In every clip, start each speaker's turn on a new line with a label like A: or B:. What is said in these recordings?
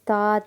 A: 7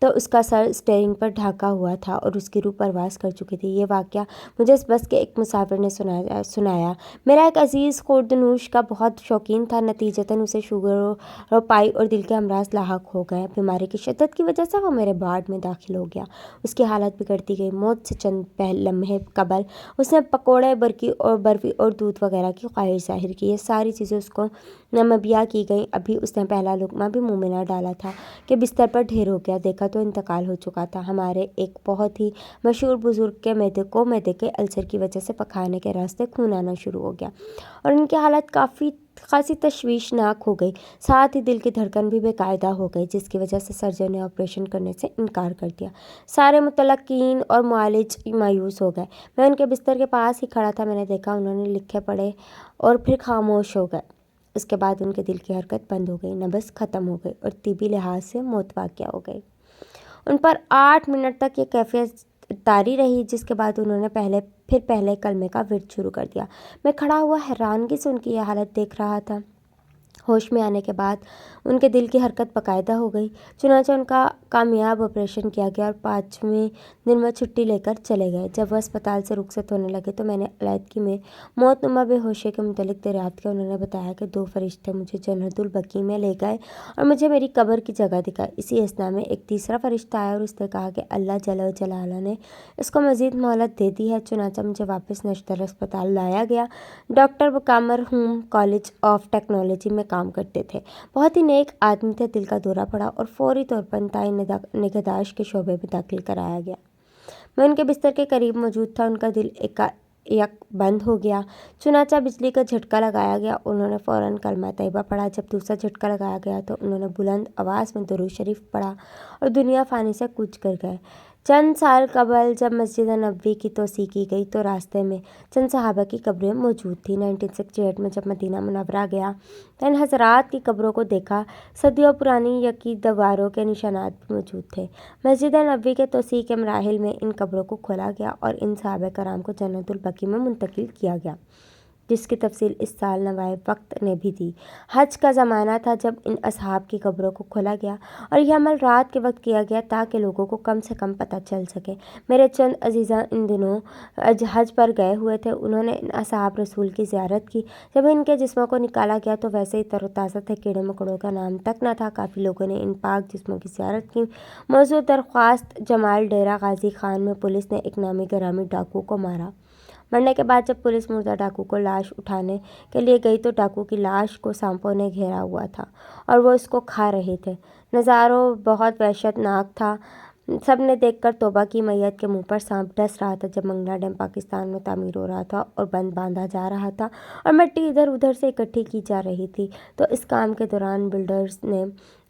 A: تو اس کا سر اسٹیئرنگ پر ڈھکا ہوا تھا اور اس کی روح پرواز کر چکی تھی۔ یہ واقعہ مجھے اس بس کے ایک مسافر نے سنایا۔ میرا ایک عزیز خورد نوش کا بہت شوقین تھا، نتیجتاً اسے شوگر اور پائی اور دل کے امراض لاحق ہو گئے۔ بیماری کی شدت کی وجہ سے وہ میرے وارڈ میں داخل ہو گیا۔ اس کی حالت بگڑتی گئی۔ موت سے چند لمحے قبل اس نے پکوڑے، برفی اور دودھ وغیرہ کی خواہش ظاہر کی۔ یہ ساری چیزیں اس کو مہیا کی گئیں۔ ابھی اس نے پہلا لقمہ بھی منہ میں نہ ڈالا تھا کہ بستر پر ڈھیر ہو گیا۔ دیکھا تو انتقال ہو چکا تھا۔ ہمارے ایک بہت ہی مشہور بزرگ کے معدے کے السر کی وجہ سے پخانے کے راستے خون آنا شروع ہو گیا اور ان کی حالت خاصی تشویشناک ہو گئی۔ ساتھ ہی دل کی دھڑکن بھی بے قاعدہ ہو گئی، جس کی وجہ سے سرجن نے آپریشن کرنے سے انکار کر دیا۔ سارے متعلقین اور معالج مایوس ہو گئے۔ میں ان کے بستر کے پاس ہی کھڑا تھا۔ میں نے دیکھا انہوں نے لکھے پڑھے اور پھر خاموش ہو گئے۔ اس کے بعد ان کے دل کی حرکت بند ہو گئی، نبض ختم ہو گئی اور طبی لحاظ سے موت واقع ہو گئی۔ ان پر 8 منٹ تک یہ کیفیت طاری رہی، جس کے بعد انہوں نے پہلے کلمے کا ورد شروع کر دیا۔ میں کھڑا ہوا حیرانگی سے ان کی یہ حالت دیکھ رہا تھا۔ ہوش میں آنے کے بعد ان کے دل کی حرکت باقاعدہ ہو گئی۔ چنانچہ ان کا کامیاب آپریشن کیا گیا اور 5ویں دن وہ چھٹی لے کر چلے گئے۔ جب وہ اسپتال سے رخصت ہونے لگے تو میں نے علیحدگی میں موت نما بے ہوشی کے متعلق دریافت کیا۔ انہوں نے بتایا کہ 2 فرشتے مجھے جنت البقیع میں لے گئے اور مجھے میری قبر کی جگہ دکھائی۔ اسی اثنا میں ایک تیسرا فرشتہ آیا اور اس نے کہا کہ اللہ جل جلالہ نے اس کو مزید مہلت دے دی ہے۔ چنانچہ مجھے واپس نشتر اسپتال لایا گیا۔ ڈاکٹر بکا مرحوم کالج آف ٹیکنالوجی میں کام کرتے تھے، بہت ہی نیک آدمی تھے۔ دل کا دورہ پڑا اور فوری طور پر انتہائی نگہداشت کے شعبے میں داخل کرایا گیا۔ میں ان کے بستر کے قریب موجود تھا۔ ان کا دل یک بند ہو گیا۔ چنانچہ بجلی کا جھٹکا لگایا گیا۔ انہوں نے فوراً کلمہ طیبہ پڑھا۔ جب دوسرا جھٹکا لگایا گیا تو انہوں نے بلند آواز میں درود شریف پڑھا اور دنیا فانی سے کوچ کر گئے۔ چند سال قبل جب مسجد نبوی کی توسیع کی گئی تو راستے میں چند صحابہ کی قبریں موجود تھیں۔ 1968 میں جب مدینہ منورہ گیا تو ان حضرات کی قبروں کو دیکھا۔ صدیوں پرانی یقین دیواروں کے نشانات بھی موجود تھے۔ مسجد نبوی کے توسیع کے مراحل میں ان قبروں کو کھولا گیا اور ان صحابہ کرام کو جنت البقیع میں منتقل کیا گیا، جس کی تفصیل اس سال نوائب وقت نے بھی دی۔ حج کا زمانہ تھا جب ان اصحاب کی قبروں کو کھولا گیا اور یہ عمل رات کے وقت کیا گیا تاکہ لوگوں کو کم سے کم پتہ چل سکے۔ میرے چند عزیزاں ان دنوں حج پر گئے ہوئے تھے۔ انہوں نے ان اصحاب رسول کی زیارت کی۔ جب ان کے جسموں کو نکالا گیا تو ویسے ہی تر و تازہ تھے، کیڑے مکوڑوں کا نام تک نہ تھا۔ کافی لوگوں نے ان پاک جسموں کی زیارت کی۔ موضوع درخواست جمال ڈیرہ غازی خان میں پولیس نے ایک نامی گرامی ڈاکو کو مارا۔ مرنے کے بعد جب پولیس مردہ ڈاکو کو لاش اٹھانے کے لیے گئی تو ڈاکو کی لاش کو سانپوں نے گھیرا ہوا تھا اور وہ اس کو کھا رہے تھے۔ نظارہ بہت وحشت ناک تھا۔ سب نے دیکھ کر توبہ کی۔ میت کے منہ پر سانپ ڈس رہا تھا جب منگلا ڈیم پاکستان میں تعمیر ہو رہا تھا اور بند باندھا جا رہا تھا اور مٹی ادھر ادھر سے اکٹھی کی جا رہی تھی تو اس کام کے دوران بلڈرز نے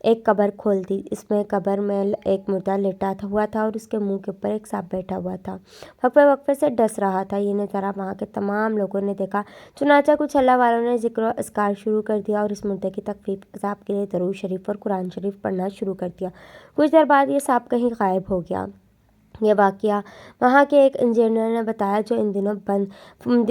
A: ایک قبر کھول دی۔ اس میں قبر میں ایک مردہ لیٹا ہوا تھا اور اس کے منہ کے اوپر ایک سانپ بیٹھا ہوا تھا، وقفے وقفے سے ڈس رہا تھا۔ یہ نظارہ وہاں کے تمام لوگوں نے دیکھا۔ چنانچہ کچھ اللہ والوں نے ذکر و اذکار شروع کر دیا اور اس مردے کی تخفیف عذاب کے لیے درود شریف اور قرآن شریف پڑھنا شروع کر دیا۔ کچھ دیر بعد یہ سانپ کہیں غائب ہو گیا۔ یہ واقعہ وہاں کے ایک انجینئر نے بتایا جو ان دنوں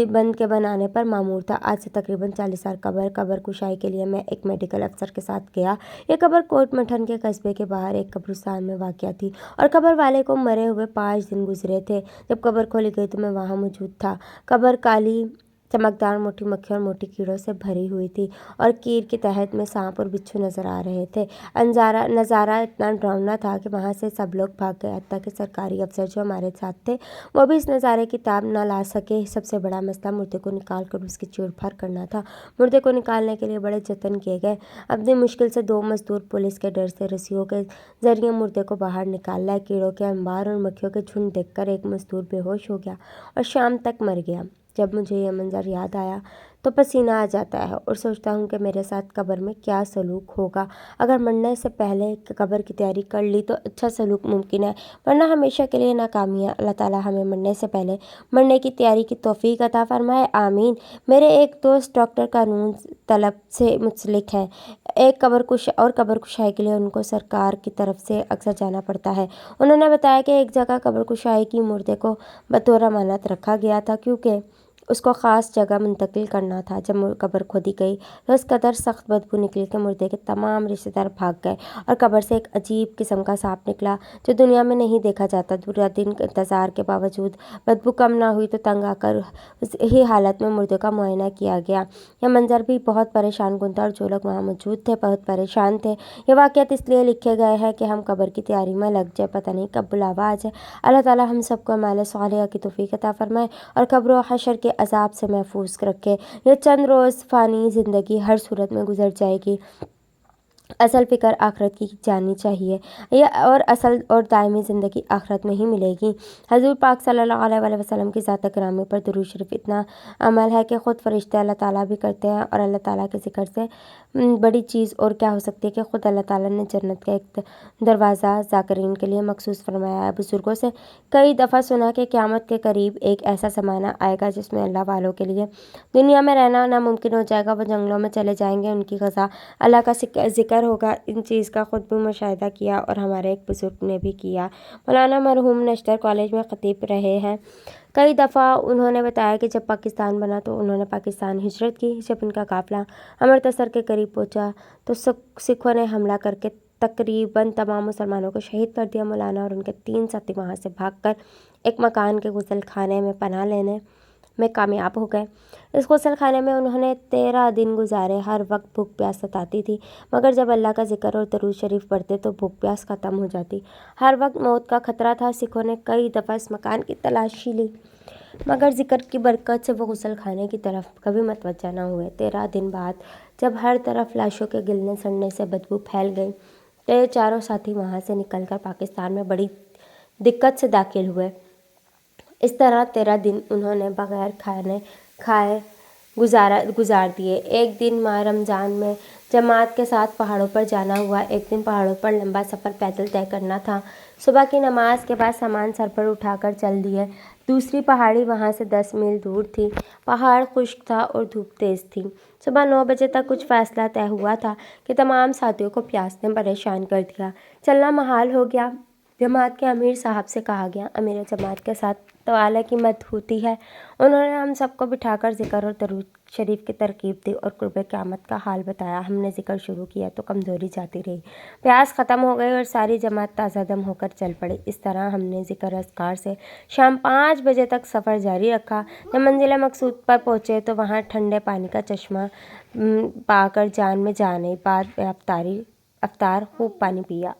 A: بند کے بنانے پر مامور تھا۔ آج سے تقریباً 40 سال قبر کشائی کے لیے میں ایک میڈیکل افسر کے ساتھ گیا۔ یہ قبر کوٹ مٹھن کے قصبے کے باہر ایک قبرستان میں واقع تھی اور قبر والے کو مرے ہوئے 5 دن گزرے تھے۔ جب قبر کھولی گئی تو میں وہاں موجود تھا۔ قبر کالی چمکدار موٹی مکھیوں اور موٹی کیڑوں سے بھری ہوئی تھی اور کیر کی تہت میں سانپ اور بچھو نظر آ رہے تھے۔ نظارہ اتنا ڈراؤنا تھا کہ وہاں سے سب لوگ بھاگ گئے، حتیٰ کہ سرکاری افسر جو ہمارے ساتھ تھے وہ بھی اس نظارے کی تاب نہ لا سکے۔ سب سے بڑا مسئلہ مردے کو نکال کر اس کی چیڑ پھاڑ کرنا تھا۔ مردے کو نکالنے کے لیے بڑے جتن کیے گئے۔ اپنی مشکل سے 2 مزدور پولیس کے ڈر سے رسیوں کے ذریعے مردے کو باہر نکال لائے۔ کیڑوں کے انبار اور مکھیوں کے جھنڈ دیکھ کر ایک مزدور بے ہوش ہو گیا اور شام تک مر گیا۔ جب مجھے یہ منظر یاد آیا تو پسینہ آ جاتا ہے اور سوچتا ہوں کہ میرے ساتھ قبر میں کیا سلوک ہوگا۔ اگر مرنے سے پہلے قبر کی تیاری کر لی تو اچھا سلوک ممکن ہے، ورنہ ہمیشہ کے لیے ناکامی ہے۔ اللہ تعالیٰ ہمیں مرنے سے پہلے مرنے کی تیاری کی توفیق عطا فرمائے، آمین۔ میرے ایک دوست ڈاکٹر قانون طلب سے منسلک ہیں۔ ایک قبر کشائی کے لیے ان کو سرکار کی طرف سے اکثر جانا پڑتا ہے۔ انہوں نے بتایا کہ ایک جگہ قبر کشائی کی مردے کو بطور امانت رکھا گیا تھا کیونکہ اس کو خاص جگہ منتقل کرنا تھا۔ جب قبر کھودی گئی تو اس قدر سخت بدبو نکلی کہ مردے کے تمام رشتے دار بھاگ گئے اور قبر سے ایک عجیب قسم کا سانپ نکلا جو دنیا میں نہیں دیکھا جاتا۔ پورا دن انتظار کے باوجود بدبو کم نہ ہوئی تو تنگ آ کر ہی حالت میں مردے کا معائنہ کیا گیا۔ یہ منظر بھی بہت پریشان کن تھا اور جو لوگ وہاں موجود تھے بہت پریشان تھے۔ یہ واقعات اس لیے لکھے گئے ہیں کہ ہم قبر کی تیاری میں لگ جائے، پتہ نہیں کب بلاوا آ جائے۔ اللہ تعالیٰ ہم سب کو اعمال صالحہ کی توفیق عطا فرمائے اور قبر و حشر کے عذاب سے محفوظ رکھے۔ یہ چند روز فانی زندگی ہر صورت میں گزر جائے گی، اصل فکر آخرت کی جانی چاہیے، اور اصل اور دائمی زندگی آخرت میں ہی ملے گی۔ حضور پاک صلی اللہ علیہ وسلم کی ذات گرامی پر درود شریف اتنا عمل ہے کہ خود فرشتے اللہ تعالیٰ بھی کرتے ہیں، اور اللہ تعالیٰ کے ذکر سے بڑی چیز اور کیا ہو سکتی ہے کہ خود اللہ تعالیٰ نے جنت کا ایک دروازہ ذاکرین کے لیے مخصوص فرمایا ہے۔ بزرگوں سے کئی دفعہ سنا کہ قیامت کے قریب ایک ایسا زمانہ آئے گا جس میں اللہ والوں کے لیے دنیا میں رہنا ناممکن ہو جائے گا۔ وہ جنگلوں میں چلے جائیں گے، ان کی غذا اللہ کا ذکر ہوگا۔ ان چیز کا خود بھی مشاہدہ کیا اور ہمارے ایک بزرگ نے بھی کیا۔ مولانا مرحوم نشتر کالج میں خطیب رہے ہیں۔ کئی دفعہ انہوں نے بتایا کہ جب پاکستان بنا تو انہوں نے پاکستان ہجرت کی۔ جب ان کا قافلہ امرتسر کے قریب پہنچا تو سکھوں نے حملہ کر کے تقریباً تمام مسلمانوں کو شہید کر دیا۔ مولانا اور ان کے 3 ساتھی وہاں سے بھاگ کر ایک مکان کے غسل خانے میں پناہ لینے میں کامیاب ہو گئے۔ اس غسل خانے میں انہوں نے 13 دن گزارے۔ ہر وقت بھوک پیاس ستاتی تھی، مگر جب اللہ کا ذکر اور درود شریف پڑھتے تو بھوک پیاس ختم ہو جاتی۔ ہر وقت موت کا خطرہ تھا۔ سکھوں نے کئی دفعہ اس مکان کی تلاشی لی، مگر ذکر کی برکت سے وہ غسل خانے کی طرف کبھی متوجہ نہ ہوئے۔ 13 دن بعد جب ہر طرف لاشوں کے گلنے سڑنے سے بدبو پھیل گئی تو یہ چاروں ساتھی وہاں سے نکل کر پاکستان میں بڑی دقت سے داخل ہوئے۔ اس طرح 13 دن انہوں نے بغیر کھانے کھائے گزار دیے۔ ایک دن ماہ رمضان میں جماعت کے ساتھ پہاڑوں پر جانا ہوا۔ ایک دن پہاڑوں پر لمبا سفر پیدل طے کرنا تھا۔ صبح کی نماز کے بعد سامان سر پر اٹھا کر چل دیے۔ دوسری پہاڑی وہاں سے 10 میل دور تھی۔ پہاڑ خشک تھا اور دھوپ تیز تھی۔ صبح 9 بجے تک کچھ فاصلہ طے ہوا تھا کہ تمام ساتھیوں کو پیاس نے پریشان کر دیا۔ چلنا محال ہو گیا۔ جماعت کے امیر صاحب سے کہا گیا، امیر جماعت کے ساتھ طوالے کی مد ہوتی ہے۔ انہوں نے ہم سب کو بٹھا کر ذکر اور درود شریف کی ترغیب دی اور قرب قیامت کا حال بتایا۔ ہم نے ذکر شروع کیا تو کمزوری جاتی رہی، پیاس ختم ہو گئی اور ساری جماعت تازہ دم ہو کر چل پڑی۔ اس طرح ہم نے ذکر اذکار سے شام 5 بجے تک سفر جاری رکھا۔ جب منزل مقصود پر پہنچے تو وہاں ٹھنڈے پانی کا چشمہ پا کر جان میں جان آئی۔ بعد میں افطار خوب پانی پیا۔